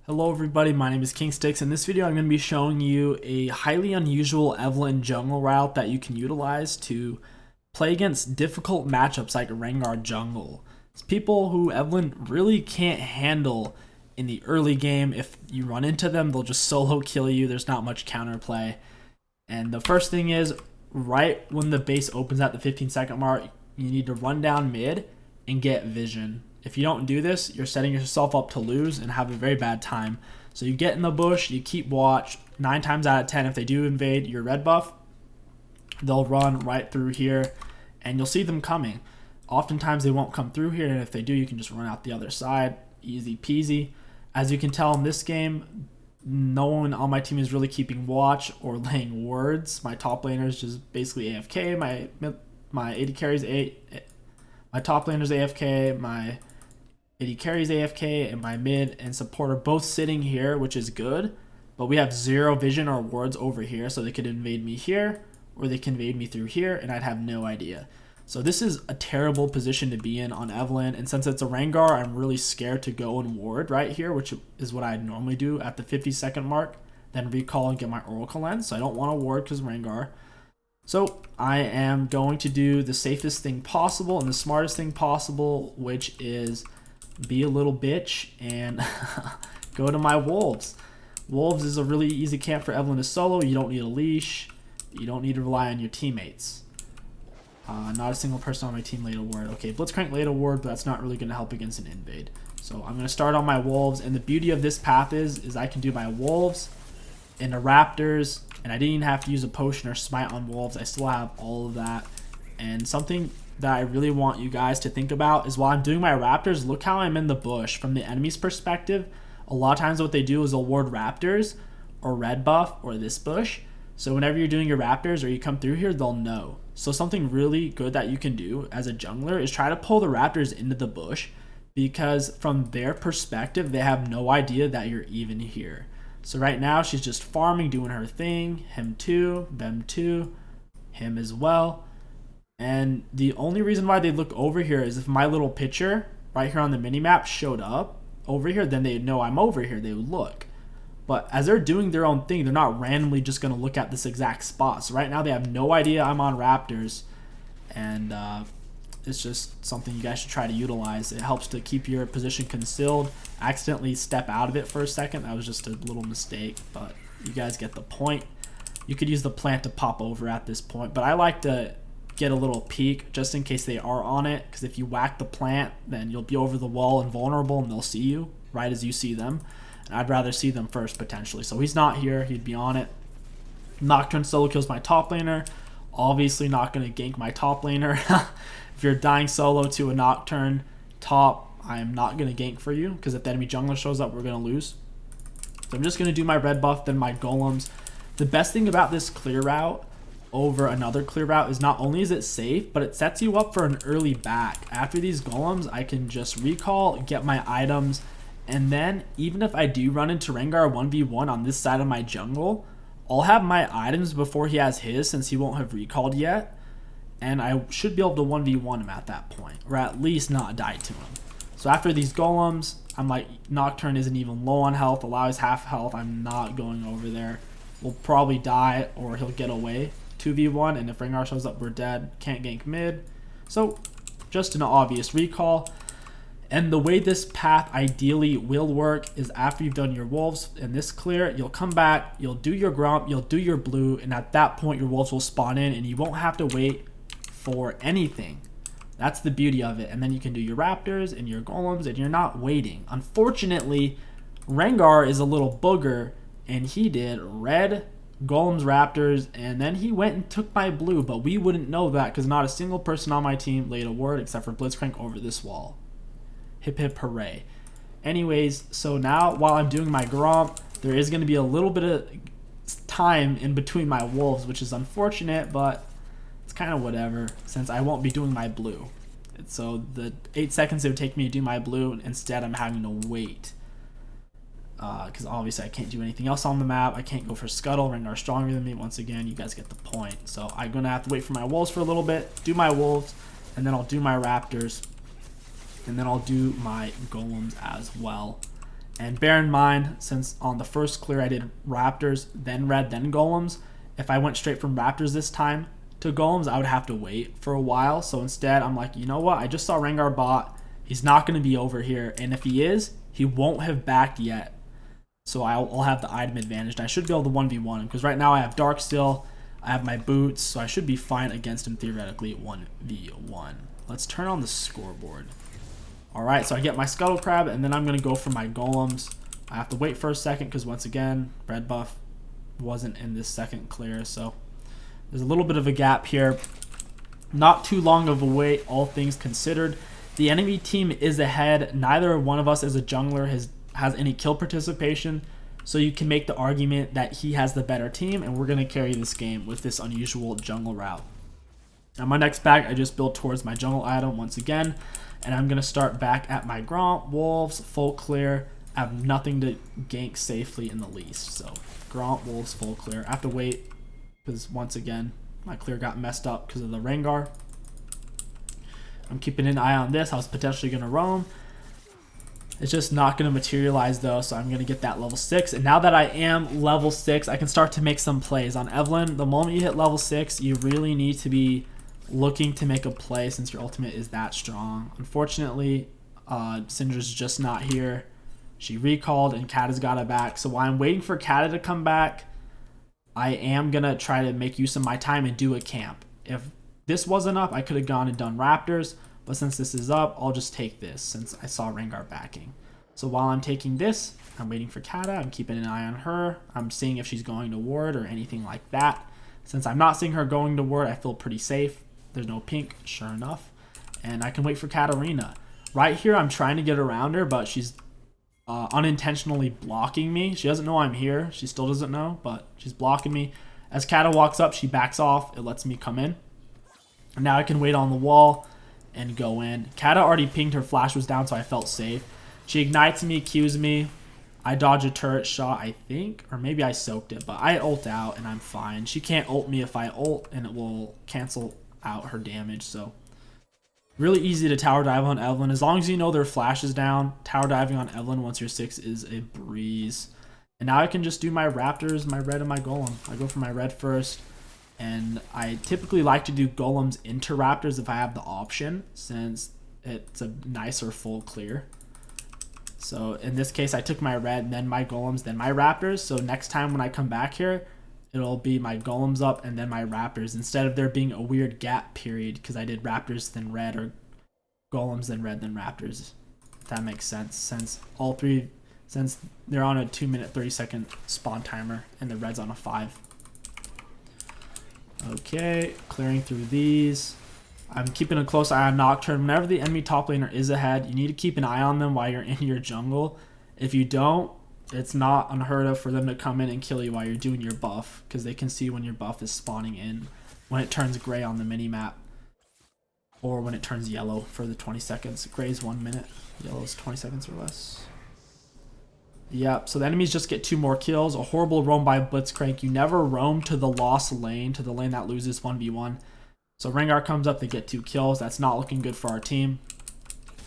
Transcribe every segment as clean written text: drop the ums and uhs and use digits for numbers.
Hello everybody, my name is KingStix. In this video I'm going to be showing you a highly unusual Evelynn Jungle Route that you can utilize to play against difficult matchups like Rengar Jungle. It's people who Evelynn really can't handle in the early game. If you run into them, they'll just solo kill you. There's not much counterplay. And the first thing is, right when the base opens at the 15-second mark, you need to run down mid and get vision. If you don't do this, you're setting yourself up to lose and have a very bad time. So you get in the bush, you keep watch. 9 times out of 10, if they do invade your red buff, they'll run right through here, and you'll see them coming. Oftentimes they won't come through here, and if they do, you can just run out the other side. Easy peasy. As you can tell in this game, no one on my team is really keeping watch or laying wards. My top laner is just basically AFK. My AD carries my top laner is AFK. My AD carries AFK, and my mid and support are both sitting here, which is good, but we have 0 vision or wards over here, so they could invade me here, or they can invade me through here, and I'd have no idea. So this is a terrible position to be in on Evelynn, and since it's a Rengar, I'm really scared to go and ward right here, which is what I'd normally do at the 50-second mark, then recall and get my Oracle Lens, so I don't want to ward because Rengar. So I am going to do the safest thing possible and the smartest thing possible, which is be a little bitch and go to my wolves. Wolves is a really easy camp for Evelynn to solo. You don't need a leash. You don't need to rely on your teammates. Not a single person on my team laid a ward. Okay, Blitzcrank laid a ward, but that's not really going to help against an invade. So I'm going to start on my wolves, and the beauty of this path is I can do my wolves into raptors, and I didn't even have to use a potion or smite on wolves. I still have all of that. And something that I really want you guys to think about is while I'm doing my raptors, look how I'm in the bush. From the enemy's perspective, a lot of times what they do is they'll ward raptors or red buff or this bush. So whenever you're doing your raptors or you come through here, they'll know. So something really good that you can do as a jungler is try to pull the raptors into the bush, because from their perspective, they have no idea that you're even here. So right now she's just farming, doing her thing. Him too, them too, him as well. And the only reason why they look over here is if my little picture right here on the minimap showed up over here, then they'd know I'm over here. They would look. But as they're doing their own thing, they're not randomly just going to look at this exact spot. So right now they have no idea I'm on raptors. And it's just something you guys should try to utilize. It helps to keep your position concealed. Accidentally step out of it for a second. That was just a little mistake, but you guys get the point. You could use the plant to pop over at this point, but I like to get a little peek just in case they are on it, because if you whack the plant, then you'll be over the wall and vulnerable, and they'll see you right as you see them. And I'd rather see them first potentially. So he's not here, he'd be on it. Nocturne solo kills my top laner. Obviously not going to gank my top laner. If you're dying solo to a Nocturne top, I am not going to gank for you, because if the enemy jungler shows up, we're going to lose. So I'm just going to do my red buff, then my golems. The best thing about this clear route over another clear route is not only is it safe, but it sets you up for an early back. After these golems, I can just recall, get my items, and then even if I do run into Rengar 1v1 on this side of my jungle, I'll have my items before he has his, since he won't have recalled yet, and I should be able to 1v1 him at that point, or at least not die to him. So after these golems, I'm like, Nocturne isn't even low on health, allows half health, I'm not going over there. We'll probably die, or he'll get away 2v1, and if Rengar shows up, we're dead. Can't gank mid. So just an obvious recall. And the way this path ideally will work is after you've done your wolves in this clear, you'll come back, you'll do your grump, you'll do your blue, and at that point your wolves will spawn in and you won't have to wait for anything. That's the beauty of it. And then you can do your raptors and your golems, and you're not waiting. Unfortunately, Rengar is a little booger, and he did red, golems, raptors, and then he went and took my blue, but we wouldn't know that because not a single person on my team laid a word except for Blitzcrank over this wall. Hip hip hooray. Anyways, so now while I'm doing my gromp, there is going to be a little bit of time in between my wolves, which is unfortunate, but it's kind of whatever since I won't be doing my blue. So the 8 seconds it would take me to do my blue, instead I'm having to wait. Because obviously I can't do anything else on the map. I can't go for Scuttle. Rengar stronger than me. Once again, you guys get the point. So I'm going to have to wait for my wolves for a little bit, do my wolves, and then I'll do my raptors, and then I'll do my golems as well. And bear in mind, since on the first clear I did Raptors, then Red, then Golems, if I went straight from Raptors this time to Golems, I would have to wait for a while. So instead, I'm like, you know what? I just saw Rengar bot. He's not going to be over here. And if he is, he won't have backed yet. So I'll have the item advantage. And I should be able to 1v1 him because right now I have Dark still. I have my boots, so I should be fine against him theoretically 1v1. Let's turn on the scoreboard. Alright, so I get my Scuttle Crab, and then I'm going to go for my Golems. I have to wait for a second because once again, red buff wasn't in this second clear, so there's a little bit of a gap here. Not too long of a wait, all things considered. The enemy team is ahead. Neither one of us as a jungler has any kill participation, so you can make the argument that he has the better team, and we're going to carry this game with this unusual jungle route. On my next back, I just build towards my jungle item once again, and I'm going to start back at my Gromp, Wolves, full clear. I have nothing to gank safely in the least, so Gromp, Wolves, full clear. I have to wait because once again, my clear got messed up because of the Rengar. I'm keeping an eye on this. I was potentially going to roam. It's just not going to materialize though, so I'm going to get that level 6. And now that I am level 6, I can start to make some plays. On Evelynn, the moment you hit level 6, you really need to be looking to make a play since your ultimate is that strong. Unfortunately, Syndra's just not here. She recalled and Kata's got it back. So while I'm waiting for Kata to come back, I am going to try to make use of my time and do a camp. If this wasn't up, I could have gone and done Raptors. But since this is up, I'll just take this since I saw Rengar backing. So while I'm taking this, I'm waiting for Kata. I'm keeping an eye on her. I'm seeing if she's going to ward or anything like that. Since I'm not seeing her going to ward, I feel pretty safe. There's no pink, sure enough. And I can wait for Katarina. Right here, I'm trying to get around her, but she's unintentionally blocking me. She doesn't know I'm here. She still doesn't know, but she's blocking me. As Kata walks up, she backs off. It lets me come in. And now I can wait on the wall and go in. Kata already pinged, her flash was down, so I felt safe. She ignites me, Qs me. I dodge a turret shot, I think, or maybe I soaked it, but I ult out and I'm fine. She can't ult me if I ult, and it will cancel out her damage. So really easy to tower dive on Evelynn. As long as you know their flash is down, tower diving on Evelynn once you're 6 is a breeze. And now I can just do my Raptors, my red, and my golem. I go for my red first. And I typically like to do golems into Raptors if I have the option, since it's a nicer full clear. So in this case, I took my red, then my golems, then my Raptors. So next time when I come back here, it'll be my golems up and then my Raptors, instead of there being a weird gap period because I did Raptors then red or golems then red then Raptors. If that makes sense, since all three, since they're on a 2-minute 30-second spawn timer and the red's on a 5. Okay, clearing through these. I'm keeping a close eye on Nocturne. Whenever the enemy top laner is ahead, you need to keep an eye on them while you're in your jungle. If you don't, it's not unheard of for them to come in and kill you while you're doing your buff, because they can see when your buff is spawning in, when it turns gray on the mini-map, or when it turns yellow for the 20 seconds. Gray is 1 minute, yellow is 20 seconds or less. Yep, so the enemies just get 2 more kills. A horrible roam by Blitzcrank. You never roam to the lost lane, to the lane that loses 1v1. So Rengar comes up, they get 2 kills. That's not looking good for our team.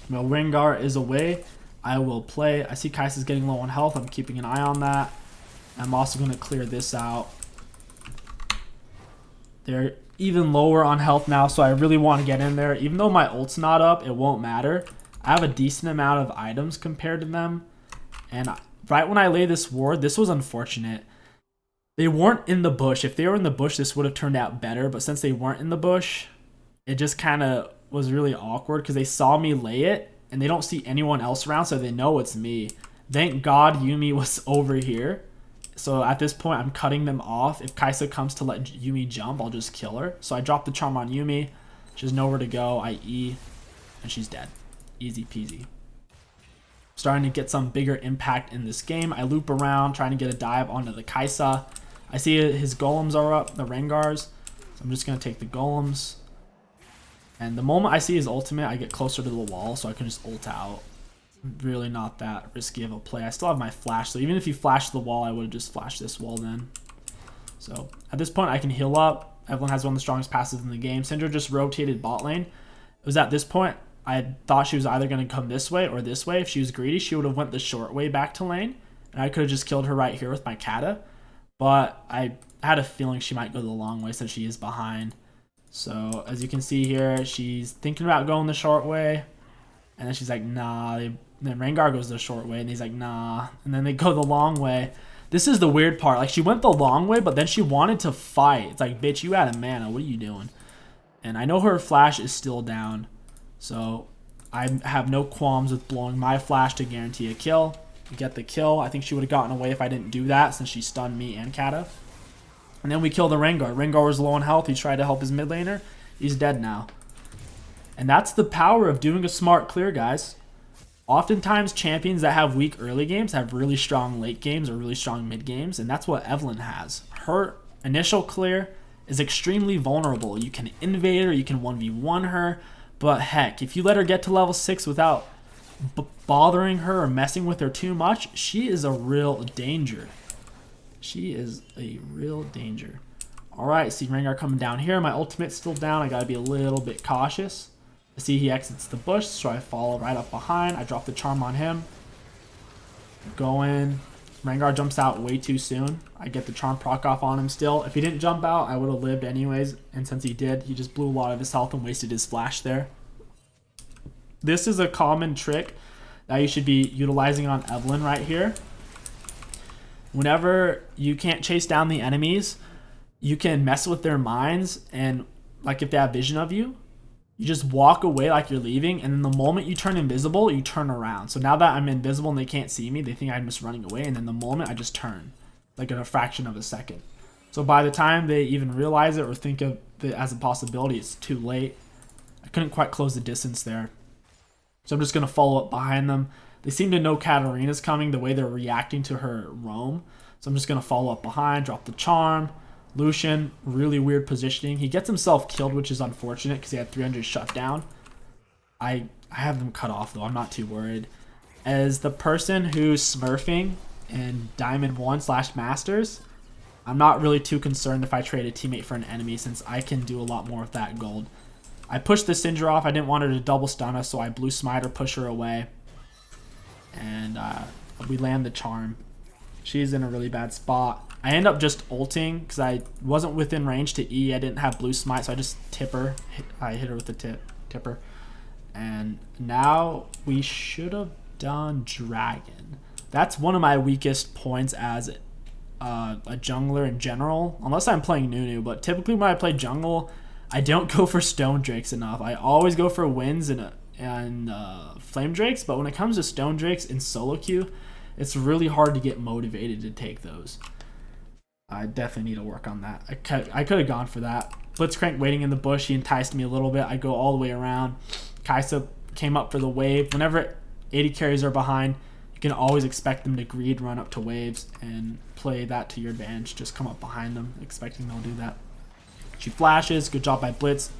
While Rengar is away, I will play. I see Kais is getting low on health. I'm keeping an eye on that. I'm also going to clear this out. They're even lower on health now, so I really want to get in there. Even though my ult's not up, it won't matter. I have a decent amount of items compared to them. And right when I lay this ward, this was unfortunate. They weren't in the bush. If they were in the bush, this would have turned out better. But since they weren't in the bush, it just kind of was really awkward because they saw me lay it and they don't see anyone else around, so they know it's me. Thank God Yuumi was over here. So at this point, I'm cutting them off. If Kai'Sa comes to let Yuumi jump, I'll just kill her. So I drop the charm on Yuumi. She has nowhere to go. I E, and she's dead. Easy peasy. Starting to get some bigger impact in this game. I loop around, trying to get a dive onto the Kai'Sa. I see his golems are up, the Rengars. So I'm just going to take the golems. And the moment I see his ultimate, I get closer to the wall, so I can just ult out. Really not that risky of a play. I still have my flash, so even if he flashed the wall, I would have just flashed this wall then. So at this point, I can heal up. Evelynn has one of the strongest passes in the game. Syndra just rotated bot lane. It was at this point I thought she was either going to come this way or this way. If she was greedy, she would have went the short way back to lane, and I could have just killed her right here with my Kata. But I had a feeling she might go the long way since she is behind. So as you can see here, she's thinking about going the short way, and then she's like, nah. Then Rengar goes the short way, and he's like, nah. And then they go the long way. This is the weird part. Like, she went the long way, but then she wanted to fight. It's like, bitch, you out of mana. What are you doing? And I know her flash is still down, so I have no qualms with blowing my flash to guarantee a kill. Get the kill. I think she would have gotten away if I didn't do that, since she stunned me and Kata. And then we kill the Rengar. Rengar was low on health. He tried to help his mid laner. He's dead now. And that's the power of doing a smart clear, guys. Oftentimes, champions that have weak early games have really strong late games or really strong mid games, and that's what Evelynn has. Her initial clear is extremely vulnerable. You can invade her, you can 1v1 her, but heck, if you let her get to level 6 without bothering her or messing with her too much, she is a real danger. She is a real danger. Alright, see Rengar coming down here. My ultimate's still down. I gotta be a little bit cautious. I see he exits the bush, so I follow right up behind. I drop the charm on him. Go in. Rengar jumps out way too soon. I get the charm proc off on him still. If he didn't jump out, I would have lived anyways. And since he did, he just blew a lot of his health and wasted his flash there. This is a common trick that you should be utilizing on Evelynn right here. Whenever you can't chase down the enemies, you can mess with their minds, and like if they have vision of you, you just walk away like you're leaving, and then the moment you turn invisible, you turn around. So now that I'm invisible and they can't see me, they think I'm just running away, and then the moment I just turn, like in a fraction of a second. So by the time they even realize it or think of it as a possibility, it's too late. I couldn't quite close the distance there. So I'm just going to follow up behind them. They seem to know Katarina's coming the way they're reacting to her roam. So I'm just going to follow up behind, drop the charm. Lucian, really weird positioning. He gets himself killed, which is unfortunate because he had 300 shut down. I have them cut off, though. I'm not too worried. As the person who's smurfing in Diamond 1/Masters, I'm not really too concerned if I trade a teammate for an enemy, since I can do a lot more with that gold. I pushed the Syndra off. I didn't want her to double stun us, so I blue smite her, push her away. And we land the charm. She's in a really bad spot. I end up just ulting because I wasn't within range to E. I didn't have blue smite, so I just tip her. I hit her with the tipper. And now we should have done dragon. That's one of my weakest points as a jungler in general, unless I'm playing Nunu. But typically when I play jungle, I don't go for stone drakes enough. I always go for winds and flame drakes, but when it comes to stone drakes in solo queue, it's really hard to get motivated to take those. I definitely need to work on that. I could have gone for that. Blitzcrank waiting in the bush. He enticed me a little bit. I go all the way around. Kaisa came up for the wave. Whenever 80 carries are behind, you can always expect them to greed, run up to waves, and play that to your advantage. Just come up behind them, expecting they'll do that. She flashes. Good job by Blitz.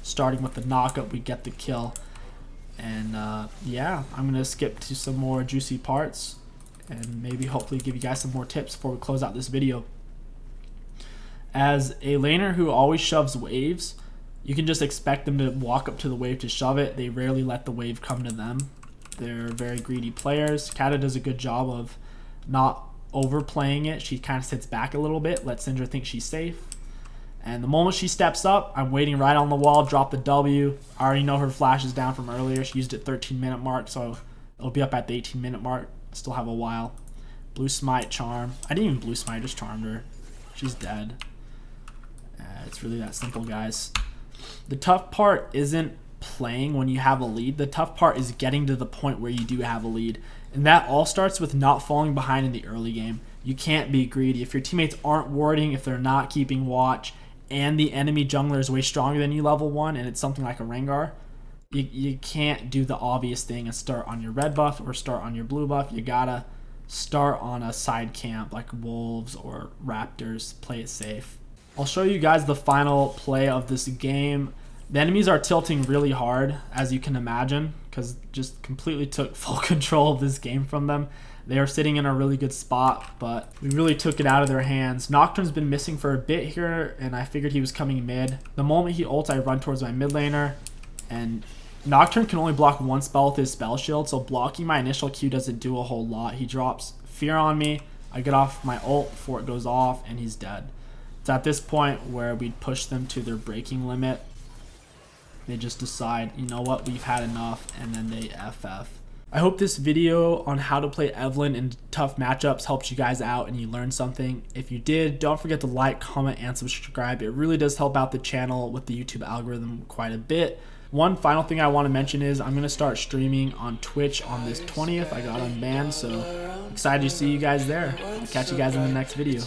Starting with the knockup, we get the kill. And yeah, I'm going to skip to some more juicy parts and maybe hopefully give you guys some more tips before we close out this video. As a laner who always shoves waves, you can just expect them to walk up to the wave to shove it. They rarely let the wave come to them. They're very greedy players. Kata does a good job of not overplaying it. She kind of sits back a little bit, lets Syndra think she's safe. And the moment she steps up, I'm waiting right on the wall, drop the W. I already know her flash is down from earlier. She used it 13-minute mark, so it'll be up at the 18-minute mark. Still have a while. Blue smite, charm. I didn't even blue smite, I just charmed her. She's dead. It's really that simple, guys. The tough part isn't playing when you have a lead. The tough part is getting to the point where you do have a lead. And that all starts with not falling behind in the early game. You can't be greedy. If your teammates aren't warding, if they're not keeping watch, and the enemy jungler is way stronger than you level 1, and it's something like a Rengar, you can't do the obvious thing and start on your red buff or start on your blue buff. You gotta start on a side camp like wolves or raptors. Play it safe. I'll show you guys the final play of this game. The enemies are tilting really hard, as you can imagine, because just completely took full control of this game from them. They are sitting in a really good spot, but we really took it out of their hands. Nocturne's been missing for a bit here, and I figured he was coming mid. The moment he ults, I run towards my mid laner, and Nocturne can only block one spell with his spell shield, so blocking my initial Q doesn't do a whole lot. He drops Fear on me, I get off my ult before it goes off, and he's dead. It's at this point where we push them to their breaking limit. They just decide, you know what, we've had enough, and then they FF. I hope this video on how to play Evelynn in tough matchups helped you guys out and you learned something. If you did, don't forget to like, comment, and subscribe. It really does help out the channel with the YouTube algorithm quite a bit. One final thing I want to mention is I'm going to start streaming on Twitch on this 20th. I got unbanned, so excited to see you guys there. I'll catch you guys in the next video.